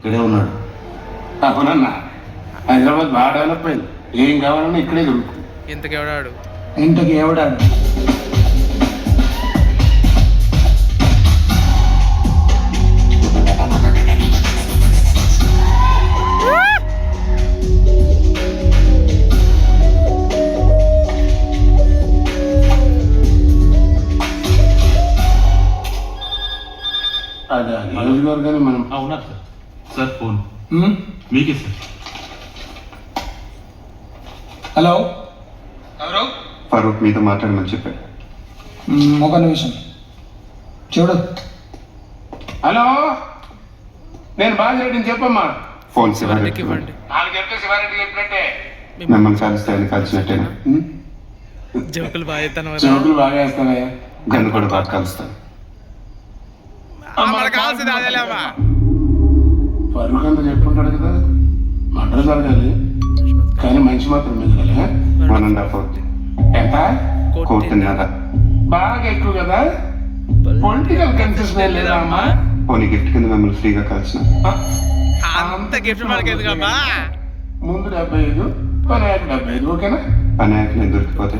ఇక్కడే ఉన్నాడు. అవునన్నా, హైదరాబాద్ బాగా డెవలప్ అయింది. ఏం కావాలన్నా ఇక్కడే దొరుకుతుంది. ఇంతకెవడాడు? ఇంతకు ఎవడాడు? అది నియోజకవర్గాన్ని మనం అవునా సార్? సార్ ఫోన్ ఉమ్, మీకే సార్. హలో. ఫరూక్ మీతో మాట్లాడమని చెప్పాడు. ఒక నిమిషం చూడు. హలో, నేను బాజిరెడ్డిని చెప్పమ్మా. ఫోన్ శివారెడ్డికి శివారెడ్డి. ఇవ్వండి. నాకు చెప్తే శివారెడ్డి చెప్పినట్టే. మిమ్మల్ని కలిస్తే ఆయన కలిసినట్టేనా? జోకులు బాగా ఎత్తాను చౌకులు బాగా వేస్తానయ్యా. గన్ను కూడా బాగా కలుస్తాను. మనకు కావాల్సింది అదేలేమ్మా. ఫరూక్ అంతా చెప్పుంటాడు కదా, మటర్ జరగాలి కానీ మంచి మాత్రం మిగలాలి. 1.5 అవుతుంది. ఎంత? కోటిన్నర. బాగా ఎక్కువ కదా. పొలిటికల్ కన్సెషన్ ఏం లేదా అమ్మా? పోనీ గిఫ్ట్ కింద మిమ్మల్ని ఫ్రీగా కలిసిన. అంత గిఫ్ట్ మనకి ఎందుకమ్మా? ముందు 75, కొనాక 75, ఓకేనా? అనాయకు నేను దొరికిపోతే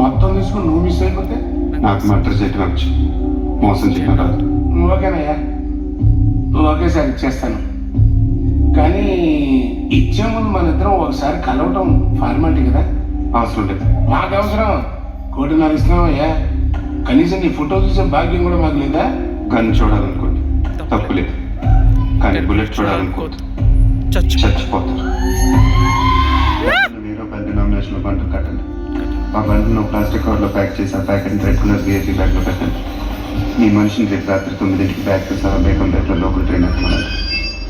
మొత్తం తీసుకుని నువ్వు మిస్ అయిపోతే నాకు మటర్ చేయటం వచ్చు, మోసం చేయడం రాదు. ఓకేనయ్యా, ఒకేసారి ఇచ్చేస్తాను. కానీ ఇచ్చే ముందు మన ఇద్దరం ఒకసారి కలవటం ఫార్మాలిటీ కదా. అవసరం లేదు. మాకు అవసరం. 1.5 ఇస్తున్నామయ్యా. కనీసం నీ ఫోటో చూసే భాగ్యం కూడా మాకు లేదా? గన్ చూడాలనుకోండి, తప్పు లేదు. కానీ బుల్లెట్ చూడాలనుకోవద్దు, చచ్చిపోతారు. మీరు పెద్ద నామినేషన్లో బంట కట్టండి. ఆ బంటను ప్లాస్టిక్ కవర్లో ప్యాక్ చేసి ఆ ప్యాకెట్ని రెడ్ కలర్ బిఏసీ బ్యాగ్లో పెట్టండి. మీ మనిషిని రేపు రాత్రి 9కి బ్యాగ్తో సహా బేగం బేట్లో లోకల్ ట్రైన్ ఎక్కమన్నారు.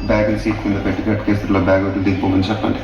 బ్యాగ్ని సీట్ కింద పెట్టి కట్ కేసులో బ్యాగ్ వదిలి దిగిపోమని చెప్పండి.